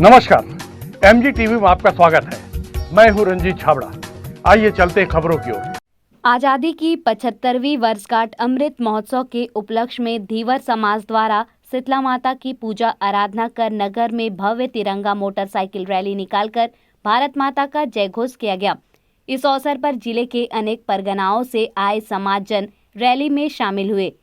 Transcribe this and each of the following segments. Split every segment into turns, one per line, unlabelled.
नमस्कार, MG TV में आपका स्वागत है। मैं हूं रंजीत छाबड़ा। आइए चलते हैं खबरों की ओर।
आज़ादी की 75वीं वर्षगांठ अमृत महोत्सव के उपलक्ष्य में धीवर समाज द्वारा शीतला माता की पूजा आराधना कर नगर में भव्य तिरंगा मोटरसाइकिल रैली निकालकर भारत माता का जय घोष किया गया। इस अवसर पर जिले के अनेक परगनाओं से आए समाजजन रैली में शामिल हुए।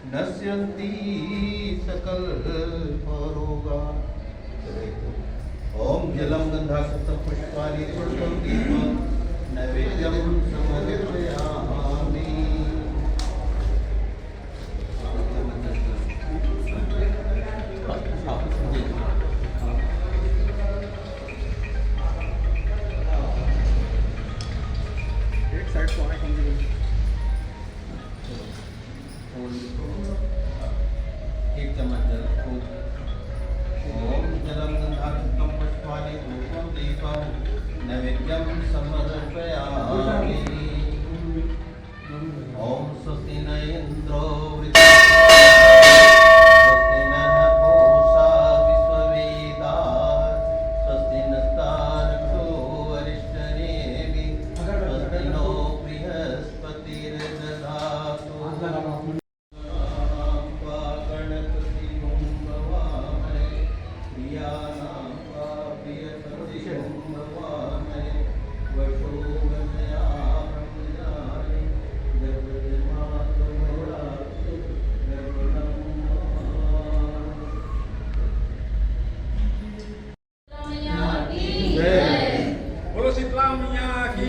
नश्यन्ति सकल परोगा। ओम जलम गंधासक्तं पुष्पाणि पुष्पं दीपं नैवेद्यं समर्पयामि। एक साइड को आए एक चम्मच जल ओम जलम गंधासक्तं पुष्पाणि धूपं दीपं नैवेद्यं समर्पयामि। ओम स्वस्ति न इंद्रो स्वस्ति नः पूषा विश्ववेदाः स्वस्ति नस्ताः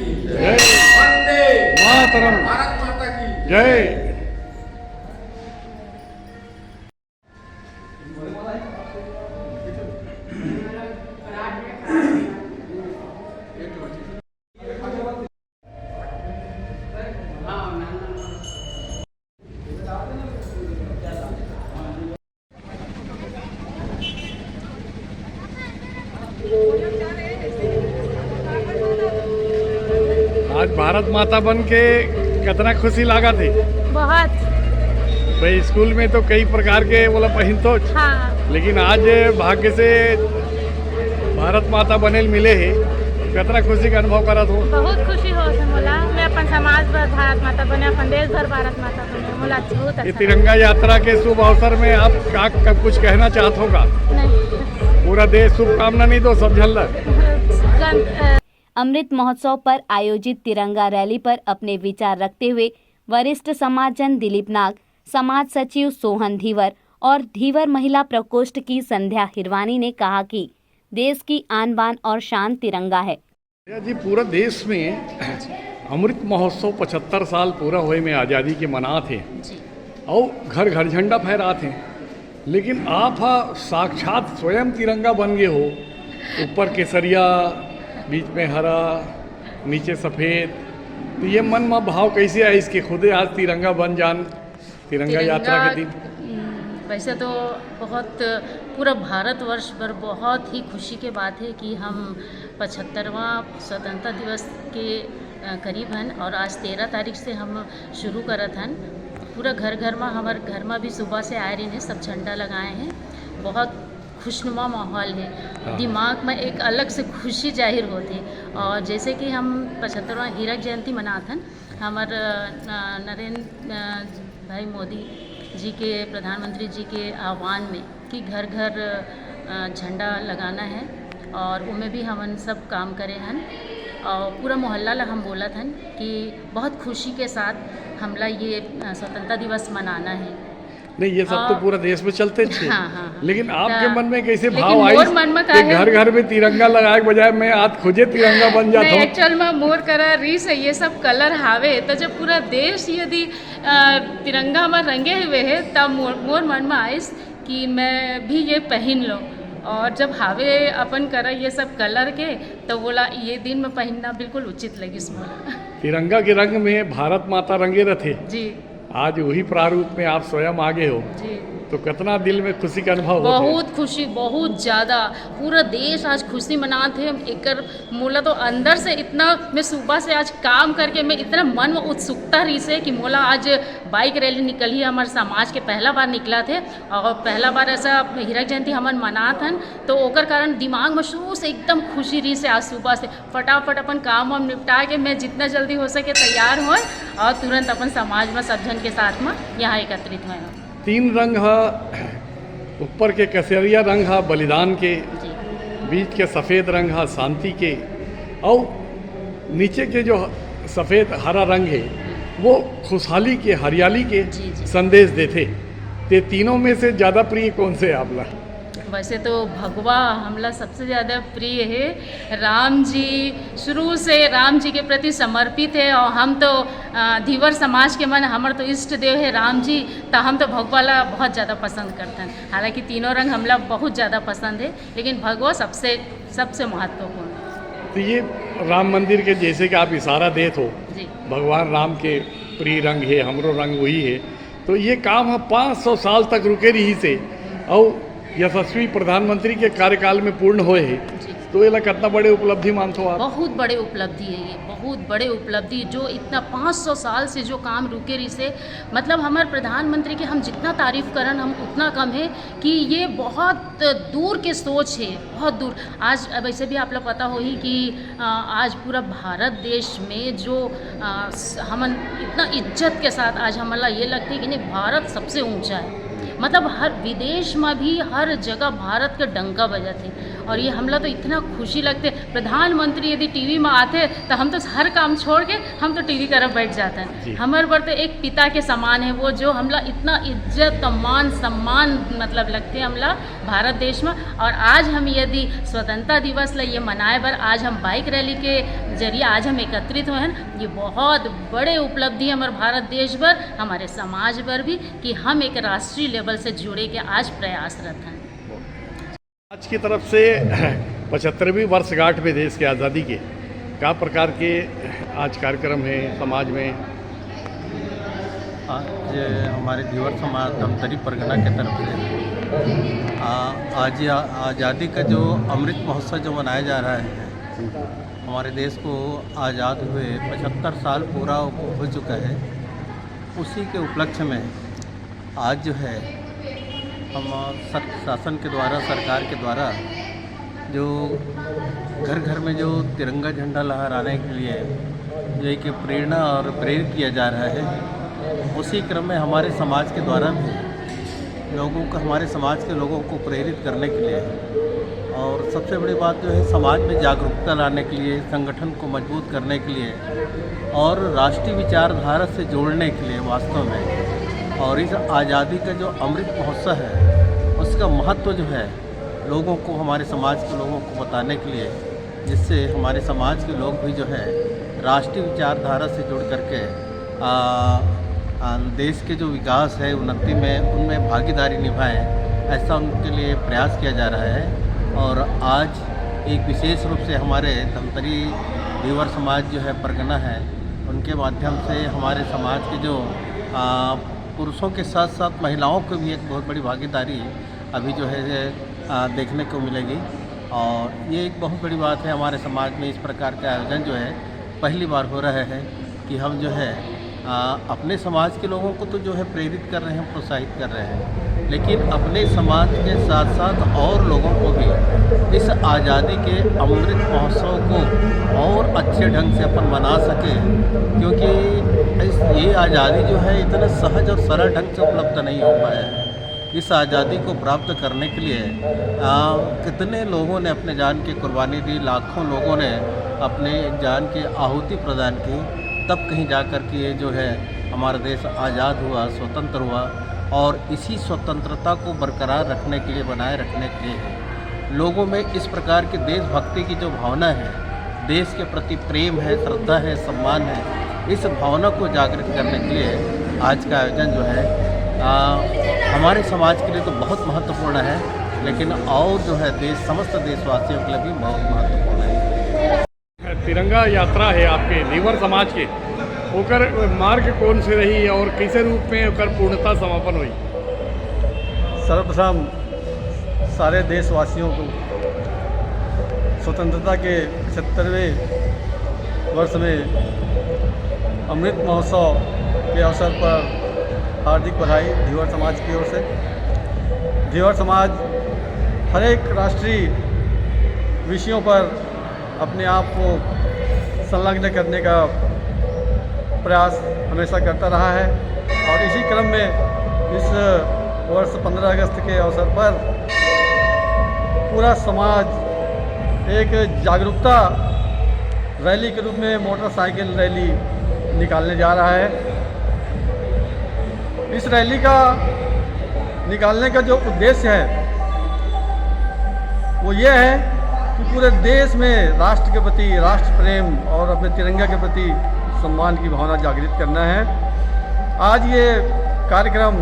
जय
वंदे
मातरम।
भारत माता की
जय। आज भारत माता बन के कितना खुशी लगा थी
बहुत।
भाई। स्कूल में तो कई प्रकार के बोला पहन तो,
हाँ,
लेकिन आज भाग्य से भारत माता बने मिले है, कितना खुशी का अनुभव करा तो।
बहुत खुशी हो से मोला। मैं अपन समाज भर भारत माता बने, अपन देश भर भारत माता बने, मोला बहुत
ये
अच्छा
तिरंगा यात्रा के शुभ अवसर में आप क्या कुछ कहना चाहते होगा?
नहीं।
पूरा देश शुभकामना नहीं दो सब झल्ला।
अमृत महोत्सव पर आयोजित तिरंगा रैली पर अपने विचार रखते हुए वरिष्ठ समाजजन दिलीप नाग, समाज सचिव सोहन धीवर और धीवर महिला प्रकोष्ठ की संध्या हिरवानी ने कहा कि देश की आन बान और शान तिरंगा है।
जी, पूरा देश में अमृत महोत्सव 75 साल पूरा हुए में आज़ादी के मना थे और घर घर झंडा फहरा थे, लेकिन आप साक्षात स्वयं तिरंगा बन गए हो। ऊपर केसरिया, बीच में हरा, नीचे सफ़ेद। तो ये मन में भाव कैसे आए इसके खुदे आज तिरंगा बन जान तिरंगा यात्रा के दिन?
वैसे तो बहुत पूरा भारतवर्ष पर बहुत ही खुशी के बात है कि हम 75वां स्वतंत्रता दिवस के करीब हैं और आज 13 तारीख से हम शुरू करत हैं। पूरा घर घर में हमारे घर में भी सुबह से आए रही हैं, सब झंडा लगाए हैं। बहुत खुशनुमा माहौल है, दिमाग में एक अलग से खुशी जाहिर होती। और जैसे कि हम 75वां हीरक जयंती मनाते हैं, हमारे नरेंद्र भाई मोदी जी के, प्रधानमंत्री जी के आह्वान में कि घर घर झंडा लगाना है और उनमें भी हम सब काम करे हैं। और पूरा मोहल्ला ला हम बोला था कि बहुत खुशी के साथ हमला ये स्वतंत्रता दिवस मनाना है।
नहीं, ये सब तो पूरा देश में चलते थे।
हाँ।
लेकिन आपके मन में कैसे
लेकिन
भाव आई
मोर मन में
कि
काहे-
घर घर में तिरंगा लगाए के बजाय मैं आज खुदे तिरंगा बन जाता हूँ?
एक्चुअल में मोर करा रीस है, ये सब कलर हावे तो जब पूरा देश यदि तिरंगा में रंगे हुए है तब मोर मन में आइस कि मैं भी ये पहन लो। और जब हावे अपन करा ये सब कलर के तो बोला ये दिन में पहनना बिल्कुल उचित लगी मोला।
तिरंगा के रंग में भारत माता रंगे रथे।
जी
आज वही प्रारूप में आप स्वयं आगे हो,
जी,
तो कितना दिल में खुशी का अनुभव होता है?
बहुत खुशी, बहुत ज़्यादा। पूरा देश आज खुशी मनाते हैं। एक मोला तो अंदर से इतना, मैं सुबह से आज काम करके मैं इतना मन में उत्सुकता रही से कि मोला आज बाइक रैली निकली है हमारे समाज के, पहला बार निकला थे और पहला बार ऐसा हीरक जयंती हमन मनात हन। तो ओकर कारण दिमाग में शुरू से एकदम खुशी रही से आज सुबह से फटाफट अपन काम वाम निपटा के मैं जितना जल्दी हो सके तैयार हो और तुरंत अपन समाज में सब जन के साथ में यहाँ एकत्रित हुए।
3 रंग है, ऊपर के केसरिया रंग है बलिदान के,
जी
बीच के सफ़ेद रंग है शांति के, और नीचे के जो सफ़ेद हरा रंग है वो खुशहाली के, हरियाली के
जी, जी।
संदेश देते। ते तीनों में से ज़्यादा प्रिय कौन से आपला?
वैसे तो भगवा हमला सबसे ज़्यादा प्रिय है। राम जी शुरू से राम जी के प्रति समर्पित है और हम तो धीवर समाज के मन हमारे तो इष्ट देव है राम जी, तो हम तो भगवाला बहुत ज़्यादा पसंद करते हैं। हालांकि तीनों रंग हमला बहुत ज़्यादा पसंद है, लेकिन भगवा सबसे महत्वपूर्ण है।
तो ये राम मंदिर के जैसे कि आप इशारा देते हो,
जी
भगवान राम के प्रिय रंग है, हमरो रंग वही है, तो ये काम हम 500 साल तक रुके रही से और यशस्वी प्रधानमंत्री के कार्यकाल में पूर्ण हुए है, तो ये कितना बड़े उपलब्धि मानते हो आप?
बहुत बड़े उपलब्धि है ये, बहुत बड़े उपलब्धि। जो इतना 500 साल से जो काम रुके रही से, मतलब हमारे प्रधानमंत्री के हम जितना तारीफ करन हम उतना कम है कि ये बहुत दूर के सोच है, बहुत दूर। आज वैसे भी आप लोग पता हो ही कि आज पूरा भारत देश में जो हमन इतना इज्जत के साथ आज हमारा ये लगता है कि नहीं भारत सबसे ऊंचा है। मतलब हर विदेश में भी हर जगह भारत का डंका बजत है और ये हमला तो इतना खुशी लगते, प्रधानमंत्री यदि टीवी में आते तो हम तो हर काम छोड़ के हम तो टीवी तरफ बैठ जाते हैं। हमारे पर तो एक पिता के समान है वो, जो हमला इतना इज्जत सम्मान मतलब लगते हैं हमला भारत देश में। और आज हम यदि स्वतंत्रता दिवस ला ये मनाए बर आज हम बाइक रैली के जरिए आज हम एकत्रित हुए हैं, ये बहुत बड़े उपलब्धि हमारे भारत देश पर, हमारे समाज पर भी, कि हम एक राष्ट्रीय लेवल से जुड़े के आज प्रयासरत हैं।
आज की तरफ से 75वीं वर्षगांठ में देश की आज़ादी के क्या प्रकार के आज कार्यक्रम हैं समाज में?
आज हमारे धीवर समाज धमतरी परगना के तरफ से आज आज़ादी का जो अमृत महोत्सव जो मनाया जा रहा है, हमारे देश को आज़ाद हुए 75 साल पूरा हो चुका है। उसी के उपलक्ष्य में आज जो है हम शासन के द्वारा, सरकार के द्वारा जो घर घर में जो तिरंगा झंडा लहराने के लिए जो एक प्रेरणा और प्रेरित किया जा रहा है, उसी क्रम में हमारे समाज के द्वारा भी लोगों को, हमारे समाज के लोगों को प्रेरित करने के लिए और सबसे बड़ी बात जो है समाज में जागरूकता लाने के लिए, संगठन को मजबूत करने के लिए और राष्ट्रीय विचारधारा से जोड़ने के लिए वास्तव में, और इस आज़ादी का जो अमृत महोत्सव है उसका महत्व जो है लोगों को, हमारे समाज के लोगों को बताने के लिए, जिससे हमारे समाज के लोग भी जो है राष्ट्रीय विचारधारा से जुड़ करके देश के जो विकास है, उन्नति में, उनमें भागीदारी निभाएं, ऐसा उनके लिए प्रयास किया जा रहा है। और आज एक विशेष रूप से हमारे धमतरी धीवर समाज जो है परगना है, उनके माध्यम से हमारे समाज के जो पुरुषों के साथ साथ महिलाओं को भी एक बहुत बड़ी भागीदारी अभी जो है देखने को मिलेगी। और ये एक बहुत बड़ी बात है, हमारे समाज में इस प्रकार का आयोजन जो है पहली बार हो रहा है कि हम जो है अपने समाज के लोगों को तो जो है प्रेरित कर रहे हैं, प्रोत्साहित कर रहे हैं, लेकिन अपने समाज के साथ साथ और लोगों को भी इस आज़ादी के अमृत महोत्सव को और अच्छे ढंग से अपन मना सके, क्योंकि ये आज़ादी जो है इतना सहज और सरल ढंग से उपलब्ध नहीं हो पाया है। इस आज़ादी को प्राप्त करने के लिए कितने लोगों ने अपने जान की कुर्बानी दी, लाखों लोगों ने अपने जान की आहुति प्रदान की, तब कहीं जाकर के ये जो है हमारा देश आज़ाद हुआ, स्वतंत्र हुआ। और इसी स्वतंत्रता को बरकरार रखने के लिए, बनाए रखने के लिए लोगों में इस प्रकार की देशभक्ति की जो भावना है, देश के प्रति प्रेम है, श्रद्धा है, सम्मान है, इस भावना को जागृत करने के लिए आज का आयोजन जो है हमारे समाज के लिए तो बहुत महत्वपूर्ण है, लेकिन और जो है समस्त देशवासियों के लिए भी बहुत महत्वपूर्ण है।
तिरंगा यात्रा है आपके धीवर समाज के, ओकर मार्ग कौन से रही और कैसे रूप में ओकर पूर्णता समापन हुई?
सर्वप्रथम सारे देशवासियों को स्वतंत्रता के 75वें वर्ष में अमृत महोत्सव के अवसर पर हार्दिक बधाई धीवर समाज की ओर से। धीवर समाज हर एक राष्ट्रीय विषयों पर अपने आप को संलग्न करने का प्रयास हमेशा करता रहा है, और इसी क्रम में इस वर्ष 15 अगस्त के अवसर पर पूरा समाज एक जागरूकता रैली के रूप में मोटरसाइकिल रैली निकालने जा रहा है। इस रैली का निकालने का जो उद्देश्य है वो ये है कि पूरे देश में राष्ट्र के प्रति, राष्ट्र प्रेम और अपने तिरंगा के प्रति सम्मान की भावना जागृत करना है। आज ये कार्यक्रम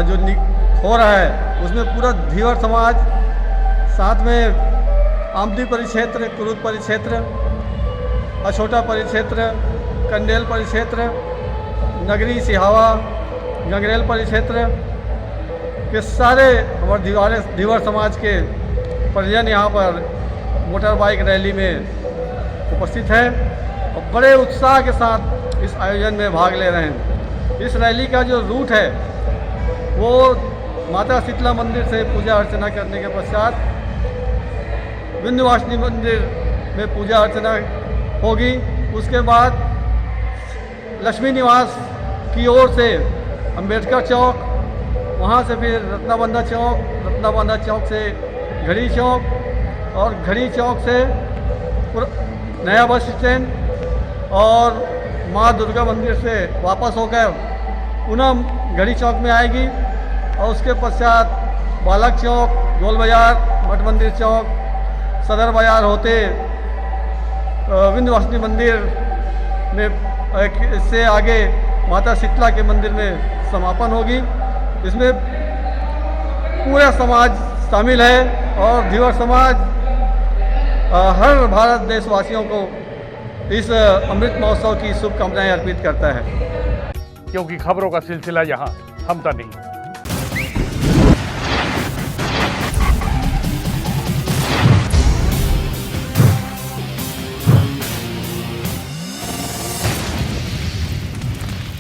जो हो रहा है उसमें पूरा धीवर समाज, साथ में आमदी परिक्षेत्र, कुरुद परिक्षेत्र, अछोटा परिक्षेत्र, कंडेल परिक्षेत्र, नगरी सिहावा, गंगरेल परिक्षेत्र के सारे हमारे धीवर समाज के परिजन यहाँ पर मोटर बाइक रैली में उपस्थित है और बड़े उत्साह के साथ इस आयोजन में भाग ले रहे हैं। इस रैली का जो रूट है वो माता शीतला मंदिर से पूजा अर्चना करने के पश्चात विंध्यवासिनी मंदिर में पूजा अर्चना होगी। उसके बाद लक्ष्मी निवास की ओर से अंबेडकर चौक, वहाँ से फिर रत्नाबंधा चौक से घड़ी चौक और घड़ी चौक से नया बस स्टैंड और माँ दुर्गा मंदिर से वापस होकर पुनः घड़ी चौक में आएगी और उसके पश्चात बालक चौक, गोल बाजार, मठ मंदिर चौक, सदर बाजार होते विंध्यवासिनी मंदिर में, इससे आगे माता शीतला के मंदिर में समापन होगी। इसमें पूरा समाज शामिल है और धीवर समाज हर भारत देशवासियों को इस अमृत महोत्सव की शुभकामनाएं अर्पित करता है।
क्योंकि खबरों का सिलसिला यहाँ थमता नहीं।